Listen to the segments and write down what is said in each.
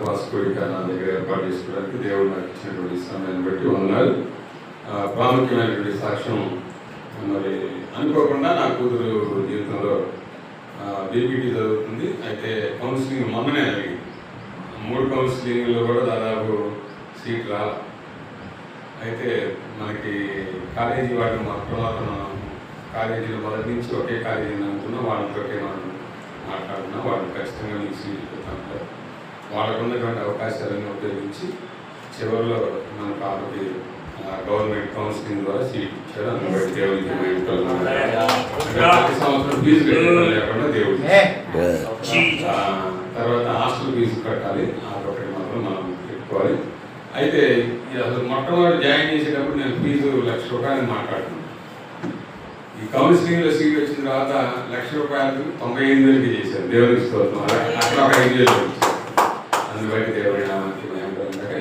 ఉపవాస కోరిక నా దగ్గర ఏర్పాటు చేసుకోవడానికి దేవుడు నాకు ఇచ్చినటువంటి సమయాన్ని బట్టి ఉన్నారు. ప్రాముఖ్యమైనటువంటి సాక్ష్యం, మరి అనుకోకుండా నా కూతురు జీవితంలో బీపీటీ చదువుతుంది. అయితే కౌన్సిలింగ్ మొన్ననే జరిగింది. 3 కౌన్సిలింగ్లో కూడా దాదాపు సీట్ రాల. అయితే మనకి కాలేజీ వాళ్ళు మొత్తం కాలేజీలో మొదటి నుంచి ఒకే కాలేజీని అనుకున్నాం, వాళ్ళతో మనం మాట్లాడుతున్నాం. వాళ్ళు ఖచ్చితంగా మీకు సీట్ ఇస్తాం. వాళ్ళకు ఉన్నటువంటి అవకాశాలను ఉపయోగించి చివరిలో మన పాపకి గవర్నమెంట్ కౌన్సిలింగ్ ద్వారా సీట్ ఇచ్చారు. అందుబట్టి దేవుడికి సంవత్సరం ఫీజు కట్టడం లేకుండా దేవుడి తర్వాత హాస్టల్ ఫీజు కట్టాలి, అదొకటి మాత్రం మనం పెట్టుకోవాలి. అయితే అసలు మొట్టమొదటి జాయిన్ చేసేటప్పుడు నేను ఫీజు ₹1,00,000 మాట్లాడుతున్నాను. ఈ కౌన్సిలింగ్లో సీట్ వచ్చిన తర్వాత ₹1,00,000 98,000 చేశారు. దేవుడికి స్తోత్రం. అక్కడ ఒక 5,000 అందుబట్టి దేవుడి నామానికి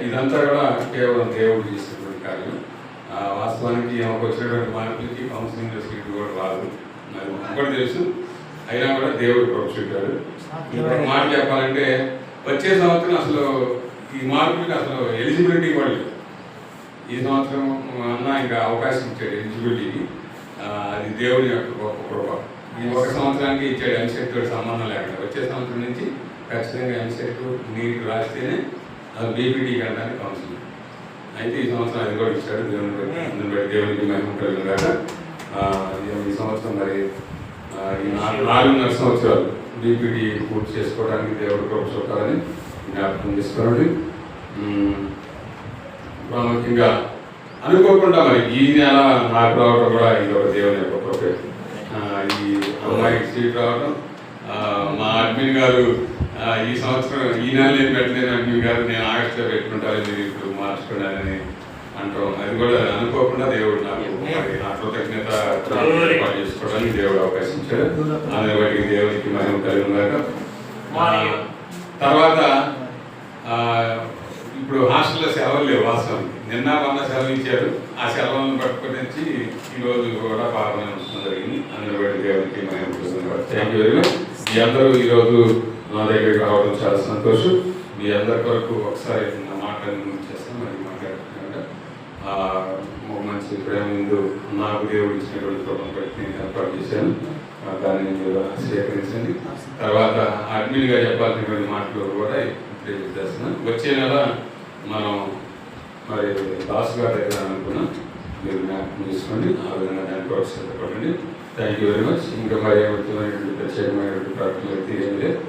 ఇదంతా కూడా కేవలం దేవుడు చేసినటువంటి కార్యం. వాస్తవానికి ఆమెకు వచ్చినటువంటి మార్పులకి కౌన్సిలింగ్లో సీట్ కూడా రాదు, నాకు ఒకటి తెలుసు. అయినా కూడా దేవుడు చూపాడు. ఇప్పుడు మాట చెప్పాలంటే వచ్చే సంవత్సరం అసలు ఈ మార్పులకి అసలు ఎలిజిబిలిటీ కూడా లేదు. ఈ సంవత్సరం అన్న ఇంకా అవకాశం ఇచ్చాడు ఎలిజిబిలిటీకి. అది దేవుడి యొక్క గొప్ప కృప. ఈ ఒక సంవత్సరానికి ఇచ్చాడు. ఎంసెట్ సంబంధం లేకుండా వచ్చే సంవత్సరం నుంచి ఖచ్చితంగా ఎంసెట్ నీట్ రాస్తేనే అది బీపీటీ కనడానికి కౌన్సిలింగ్. అయితే ఈ సంవత్సరం అది కూడా ఇచ్చాడు. దేవుని బట్టి దేవునికి మహిమ కలిగినగా ఈ సంవత్సరం మరి ఈ 4.5 సంవత్సరాలు బీపీటీ పూర్తి చేసుకోవడానికి దేవుడు కృప చూపాలని జ్ఞాపకం చేసుకోండి. ప్రాముఖ్యంగా అనుకోకుండా మరి ఈ నెల నాకు రావడం కూడా ఇది ఒక దేవుని యొక్క కృప. ఈ అమ్మాయికి సీట్ రావడం, మా అడ్మిన్ గారు ఈ సంవత్సరం ఈ నెల నేను పెట్టలేను, అడ్మిన్ గారు నేను ఆగస్టులో పెట్టుకుంటాను, మీరు ఇప్పుడు మార్చుకున్నానని అంటాం. అది కూడా అనుకోకుండా దేవుడు నాకు నా కృతజ్ఞత ఏర్పాటు చేసుకోవడానికి దేవుడు అవకాశం ఇచ్చాడు. దాన్ని బట్టి దేవునికి మహిమ కలిగినాక తర్వాత ఇప్పుడు హాస్టల్లో సెలవులు లేవు. వాస్తవం నిన్న మొన్న సెలవు ఇచ్చారు. ఆ సెలవులను పట్టుకొని వచ్చి ఈరోజు కూడా పాల్గొన జరిగింది. అందులో బట్టి దేవునికి మహిమ కలిగినాక థ్యాంక్ యూ వెరీ మచ్. మీ అందరూ ఈరోజు నా దగ్గరికి రావడం చాలా సంతోషం. మీ అందరి వరకు ఒకసారి నా మాటలు చేస్తాను. మరి మాట్లాడుతున్నాక మంచి ప్రేమ ముందు నాకు దేవుడు ఇచ్చినటువంటి కృపను బట్టి నేను ఏర్పాటు చేశాను. దాన్ని మీరు స్వీకరించండి. తర్వాత అడ్మిన్గా చెప్పాల్సినటువంటి మాటలు కూడా తెలియజేస్తున్నాను. వచ్చే నెల మనం మరి దాసు గారి దగ్గర అనుకున్నాం. మీరు జ్ఞాపకం తీసుకోండి. ఆ విధంగా దాన్ని ప్రోత్సాహపడండి. Thank you very much. ఇంకా మరి ఏమైనటువంటి ప్రత్యేకమైనటువంటి ప్రార్థనలు అయితే ఏమి లేదు.